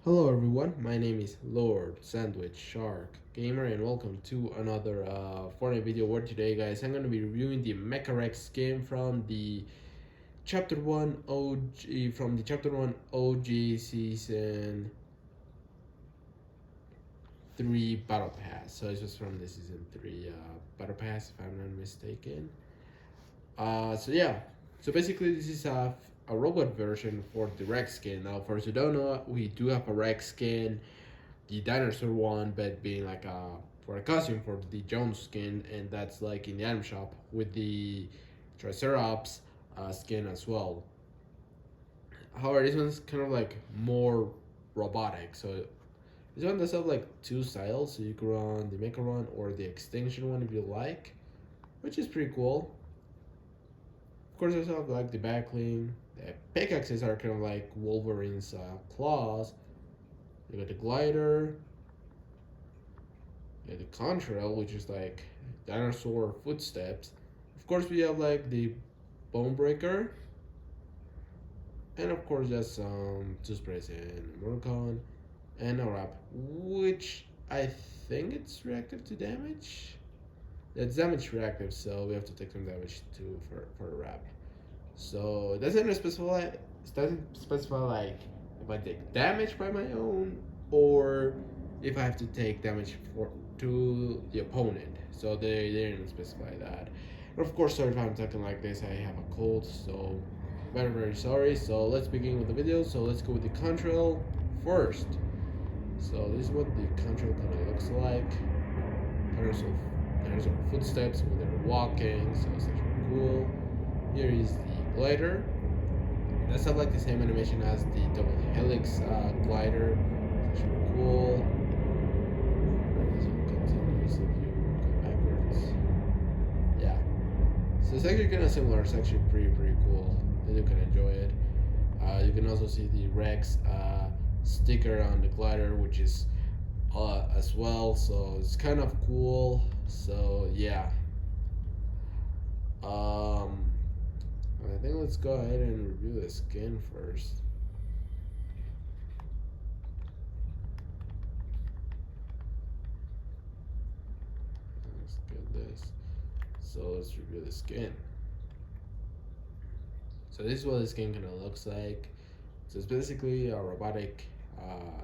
Hello everyone, my name is Lord Sandwich Shark Gamer and welcome to another Fortnite video where today guys I'm going to be reviewing the Mecha R3X game from the Chapter 1 OG Season 3 Battle Pass. So it's just from the Season 3 Battle Pass if I'm not mistaken. So basically this is a robot version for the Rex skin. Now for those who don't know, we do have a Rex skin, the dinosaur one, but being like for a costume for the Jones skin, and that's like in the item shop with the Triceratops skin as well. However, this one's kind of like more robotic. So this one does have like two styles, so you can run the Mecha one or the Extinction one if you like, which is pretty cool. Of course, I also have like the backling. The pickaxes are kind of like Wolverine's claws. You got the glider. You got the contrail, which is like dinosaur footsteps. Of course, we have like the bone breaker. And of course, just some toothpaste and Morcon and a wrap, which I think it's reactive to damage. That's damage reactive, so we have to take some damage too for a wrap. So it doesn't specify like if I take damage by my own or if I have to take damage for to the opponent. So they didn't specify that. And of course, sorry if I'm talking like this. I have a cold, so very sorry. So let's begin with the video. So let's go with the control first. So this is what the control kind of looks like. There's our footsteps when they're walking, so it's actually cool. Here is the glider. That's not like the same animation as the double helix glider. It's actually cool. This one continues if you go backwards. Yeah. So it's actually kind of similar. It's actually pretty cool. And you can enjoy it. You can also see the Rex sticker on the glider, which is as well. So it's kind of cool. So yeah. I think let's go ahead and review the skin first. Let's get this. So let's review the skin. So this is what the skin kind of looks like. So it's basically a robotic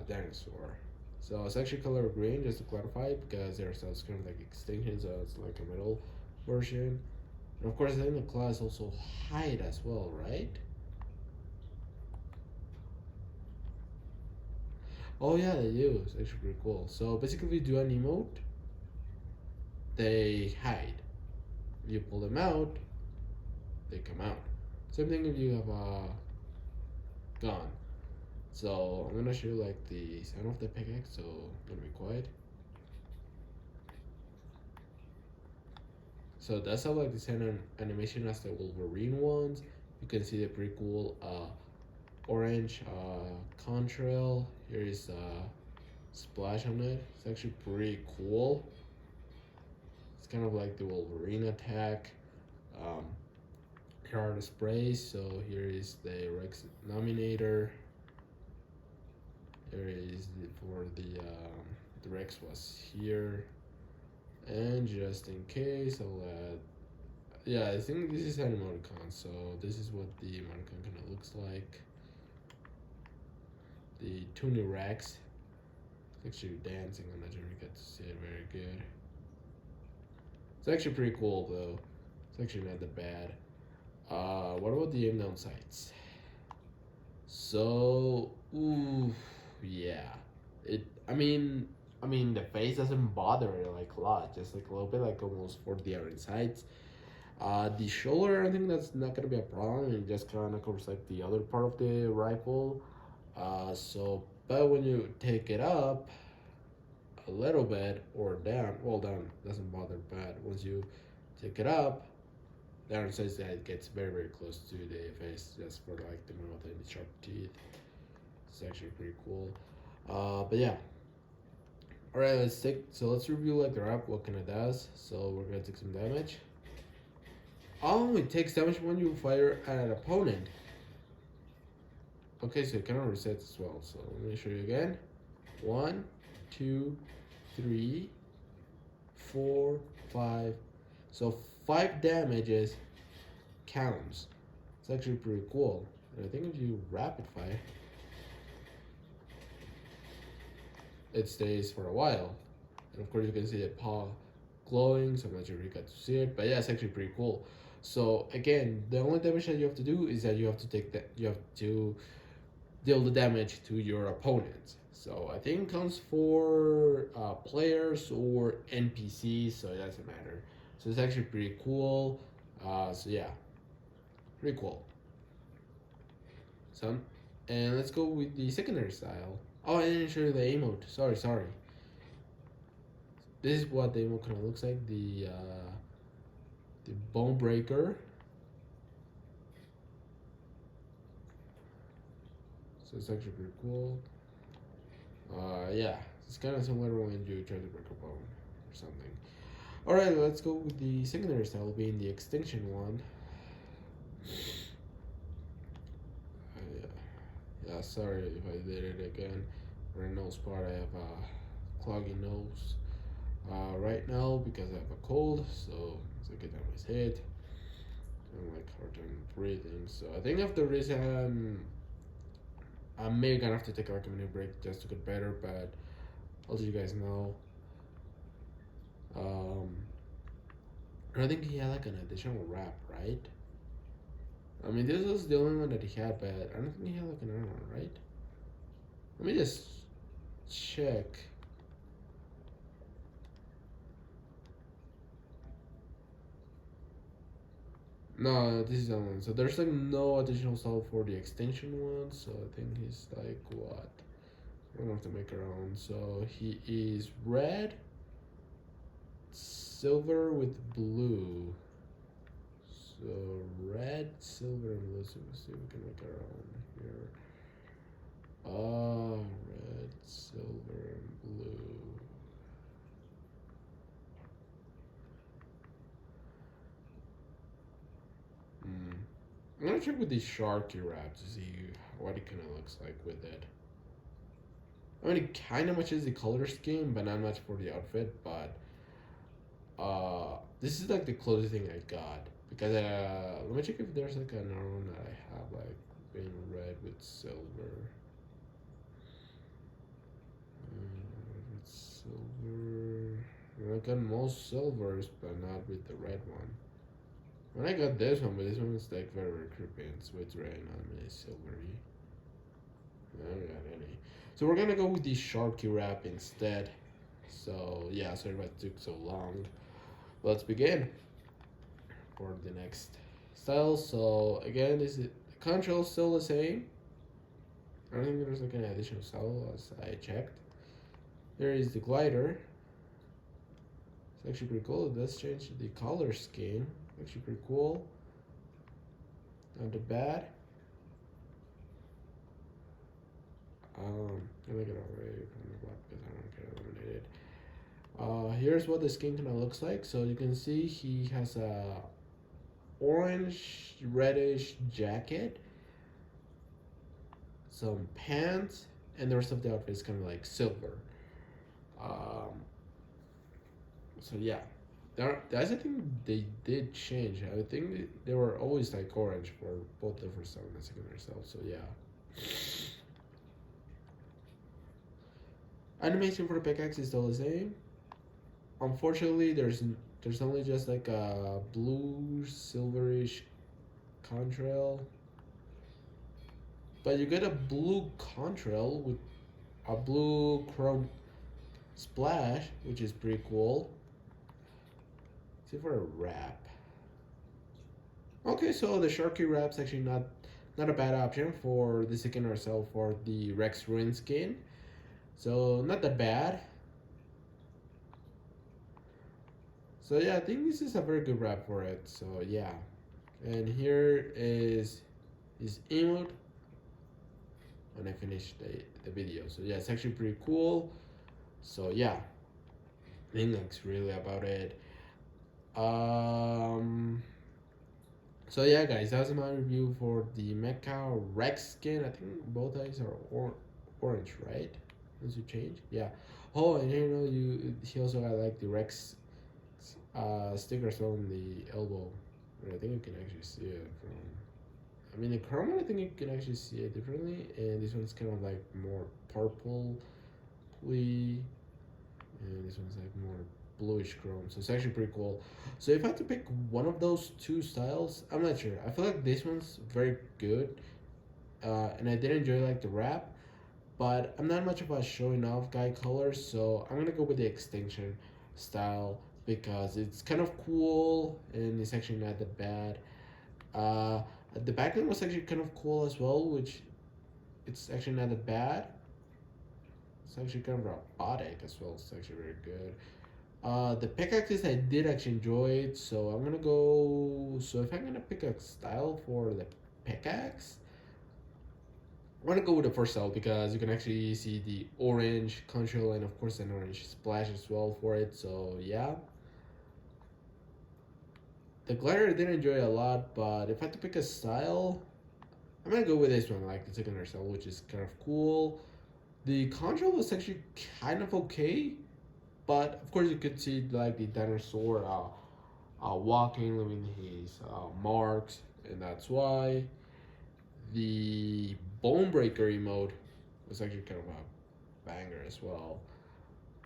dinosaur. So it's actually color green, just to clarify, because there's a kind of like extinction, so it's like a middle version. And of course, I think the claws also hide as well, right? Oh yeah, they do. It's actually pretty cool. So basically, if you do an emote, they hide. If you pull them out, they come out. Same thing if you have a gun. So I'm gonna show you like the sound of the pickaxe. So I'm gonna be quiet. So that's how like the same animation as the Wolverine ones. You can see the pretty cool orange contrail. Here is a splash on it. It's actually pretty cool. It's kind of like the Wolverine attack. Um, here are the sprays. So here is the Rex Nominator. Here is for the Rex was here. And just in case, I'll add. Yeah, I think this is an emoticon, so this is what the emoticon kind of looks like. The Toonie Rex. It's actually dancing. I'm not sure if you get to see it very good. It's actually pretty cool though. It's actually not that bad. What about the aim down sights? So, ooh, yeah. It. I mean, the face doesn't bother it like a lot. Just like a little bit, like almost 40 iron sights. The shoulder, I think that's not gonna be a problem. It just kind of covers like the other part of the rifle. But when you take it up a little bit or down, well, down doesn't bother. But once you take it up, down says that it gets very close to the face, just for like the mouth and the sharp teeth. It's actually pretty cool. But yeah. All right, let's review like the wrap, what kind of does. So we're gonna take some damage. Oh, it takes damage when you fire at an opponent. Okay, so it kind of resets as well. So let me show you again. 1, 2, 3, 4, 5. So 5 damages counts. It's actually pretty cool. And I think if you rapid fire, it stays for a while. And of course you can see the paw glowing, so I'm not sure if you got to see it, but yeah, it's actually pretty cool. So again, the only damage that you have to do is that you have to take that, you have to deal the damage to your opponent. So I think it counts for players or NPCs, so it doesn't matter. So it's actually pretty cool. So yeah, pretty cool. So, and let's go with the secondary style. Oh, I didn't show you the emote. Sorry. This is what the emote kind of looks like. The bone breaker. So it's actually pretty cool. Yeah, it's kind of similar when you try to break a bone or something. Alright, let's go with the secondary style being the extinction one. Yeah, sorry if I did it again. For the nose part, I have a cloggy nose right now because I have a cold, so it's like down my head. I'm like hard time breathing. So I think after this, I'm maybe gonna have to take like a minute break just to get better, but I'll let you guys know. I think he had like an additional rap, right? I mean, this was the only one that he had, but I don't think he had like another one, right? Let me just check. No, this is the one. So there's like no additional style for the extension one. So I think he's like what? I don't have to make our own. So he is red, silver with blue. So red, silver, and blue. So let's see if we can make our own here. Red, silver, and blue. I'm gonna check with the Sharky wrap to see what it kind of looks like with it. I mean, it kind of matches the color scheme, but not much for the outfit. But this is like the closest thing I got because let me check if there's like another one that I have like being red with silver. With silver, I got most silvers, but not with the red one. When I got this one, but this one is like very, very creepy and so it's red, not really silvery. I don't got any. So we're gonna go with the Sharky wrap instead. So yeah, sorry if it took so long. Let's begin for the next style. So again, this is the control still the same. I don't think there's like an additional style as I checked. There is the glider. It's actually pretty cool. It does change the color scheme. Actually pretty cool. Not too bad. Let me get away from the block because I don't get eliminated. Here's what the skin kind of looks like. So you can see he has a orange reddish jacket, some pants, and the rest of the outfit is kind of like silver. So yeah, that's I think they did change. I think they were always like orange for both the first time and the second herself. So yeah. Animation for the pickaxe is still the same. Unfortunately, there's only just like a blue silverish contrail, but you get a blue contrail with a blue chrome splash, which is pretty cool. See for a wrap. Okay, so the Sharky wrap's actually not a bad option for the skin ourselves for the Rex Ruin skin. So not that bad. So yeah, I think this is a very good wrap for it. So yeah. And here is his emote when I finish the video. So yeah, it's actually pretty cool. So yeah, I think that's really about it. So yeah, guys, that's my review for the Mecha Rex skin. I think both eyes are orange, right? Once you change, yeah. Oh, and you know, he also got like the Rex stickers on the elbow. And I think you can actually see it from. I mean, the chrome one, I think you can actually see it differently, and this one's kind of like more purpley, and this one's like more bluish chrome. So it's actually pretty cool. So if I had to pick one of those two styles, I'm not sure. I feel like this one's very good, and I did enjoy like the wrap, but I'm not much of a showing off guy color, so I'm gonna go with the extinction style because it's kind of cool and it's actually not that bad. Uh, the background was actually kind of cool as well, which it's actually not that bad. It's actually kind of robotic as well. It's actually very good. The pickaxes I did actually enjoy it, so I'm gonna go. So if I'm gonna pick a style for the pickaxe, I'm gonna go with the first style because you can actually see the orange control and of course an orange splash as well for it. So yeah, the glider I did enjoy a lot, but if I had to pick a style, I'm gonna go with this one, like the secondary style, which is kind of cool. The control was actually kind of okay, but of course you could see like the dinosaur walking, leaving his marks, and that's why the bone breaker emote was actually kind of a banger as well.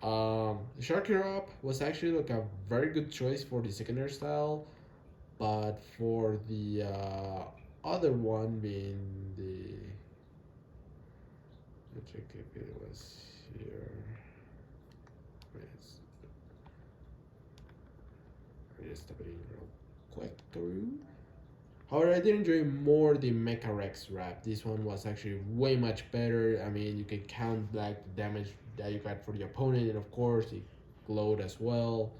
The shark up was actually like a very good choice for the secondary style, but for the other one being the, let's check if it was here. Just step it in real quick through. However, I did enjoy more the Mecha R3X wrap. This one was actually way much better. I mean, you could count like the damage that you got for the opponent, and of course, it glowed as well.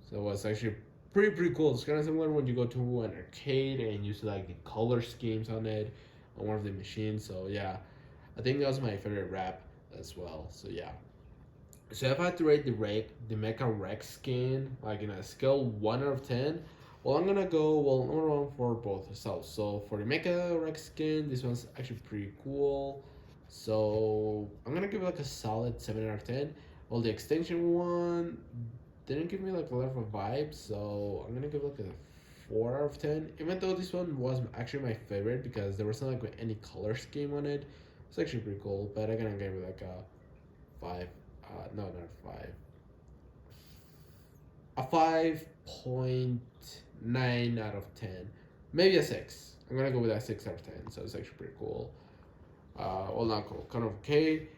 So it was actually pretty cool. It's kind of similar when you go to an arcade and you see like the color schemes on it on one of the machines. So yeah, I think that was my favorite wrap as well. So yeah. So if I had to rate the Mecha R3X skin, like in a scale 1 out of 10, well, I'm gonna go, well, number one for both styles. So for the Mecha R3X skin, this one's actually pretty cool. So I'm gonna give it like a solid 7 out of 10. Well, the extension one didn't give me like a lot of a vibe, so I'm gonna give it like a 4 out of 10. Even though this one was actually my favorite because there wasn't like any color scheme on it. It's actually pretty cool, but I'm gonna give it like a 5. No, not 5. A 5.9 out of 10. Maybe a 6. I'm gonna go with a 6 out of 10, so it's actually pretty cool. Well, not cool, kind of okay.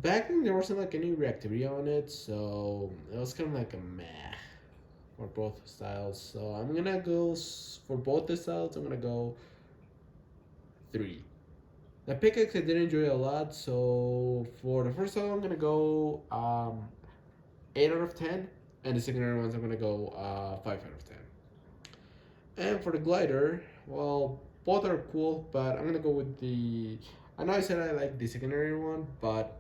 Back then, there wasn't like any reactivity on it, so it was kind of like a meh for both styles. So I'm gonna go for both the styles. I'm gonna go 3. The pickaxe I did enjoy a lot, so for the first style I'm gonna go 8 out of 10, and the secondary ones I'm gonna go 5 out of 10. And for the glider, well, both are cool, but I'm gonna go with the. I know I said I like the secondary one, but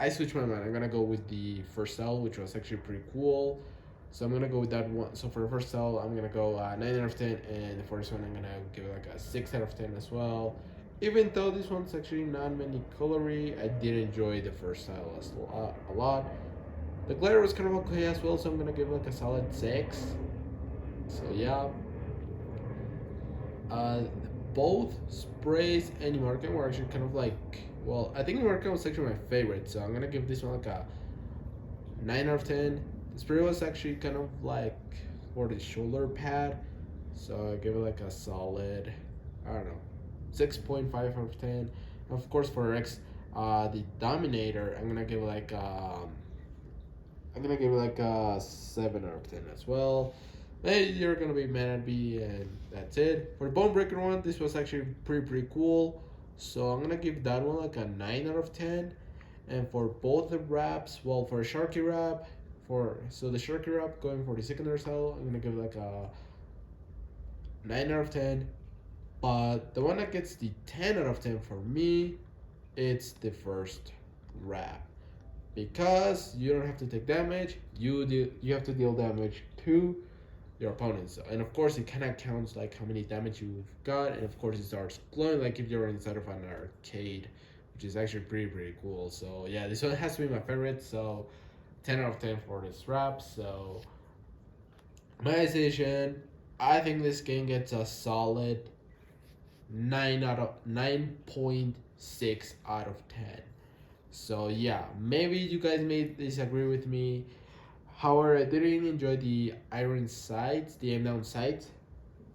I switched my mind. I'm gonna go with the first cell, which was actually pretty cool. So I'm gonna go with that one. So for the first cell, I'm gonna go 9 out of 10, and the first one I'm gonna give it like a 6 out of 10 as well. Even though this one's actually not many colory, I did enjoy the first style a lot. The glider was kind of okay as well, so I'm gonna give it like a solid 6. So yeah. Uh, Both sprays and Marken were actually kind of like, well, I think Marken was actually my favorite, so I'm gonna give this one like a 9 out of 10. The spray was actually kind of like for the shoulder pad, so I give it like a solid, I don't know, 6.5 out of 10. And of course for X, the Dominator, I'm gonna give it like a 7 out of 10 as well. Hey, you're gonna be mad at me, and that's it. For the Bone Breaker one, this was actually pretty cool. So I'm gonna give that one like a 9 out of 10. And for both the wraps, well, for a Sharky wrap, the Sharky wrap going for the secondary style, I'm gonna give it like a 9 out of 10. But the one that gets the 10 out of 10 for me, it's the first wrap. Because you don't have to take damage, you have to deal damage to your opponents. And of course, it kind of counts like how many damage you've got, and of course, it starts glowing like if you're inside of an arcade, which is actually pretty cool. So yeah, this one has to be my favorite. So 10 out of 10 for this wrap. So my decision, I think this game gets a solid 9.6 out of 10. So yeah, maybe you guys may disagree with me. However, I didn't enjoy the iron sights, the aim down sight,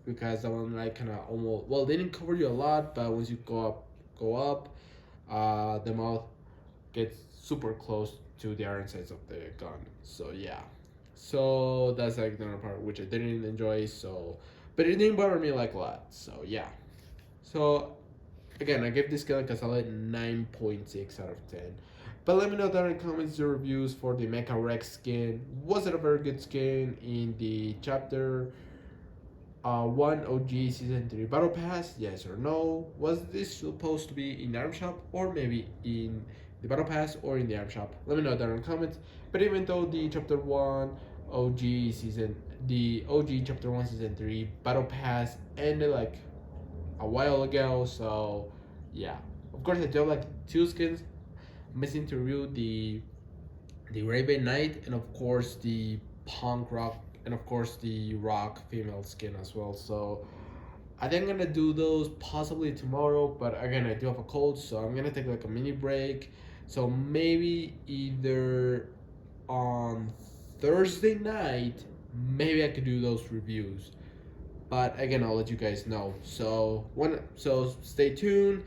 because that one like kind of almost, well, they didn't cover you a lot, but once you go up, the mouth gets super close to the iron sights of the gun. So yeah, so that's like the other part which I didn't enjoy. So, but it didn't bother me like a lot. So yeah, so again, I give this game like a solid 9.6 out of 10. But let me know down in the comments your reviews for the Mecha R3X skin. Was it a very good skin in the chapter 1 OG Season 3 Battle Pass? Yes or no? Was this supposed to be in the item shop, or maybe in the Battle Pass or in the item shop? Let me know down in the comments. But even though the chapter 1 the OG chapter 1 Season 3 Battle Pass ended like a while ago, so yeah. Of course, I do have like two skins. I'm missing to review the Raven Knight, and of course the punk rock, and of course the rock female skin as well. So I think I'm gonna do those possibly tomorrow, but again, I do have a cold, so I'm gonna take like a mini break. So maybe either on Thursday night, maybe I could do those reviews. But again, I'll let you guys know. So stay tuned.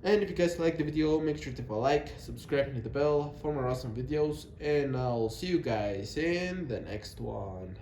And if you guys like the video, make sure to leave a like, subscribe, and hit the bell for more awesome videos. And I'll see you guys in the next one.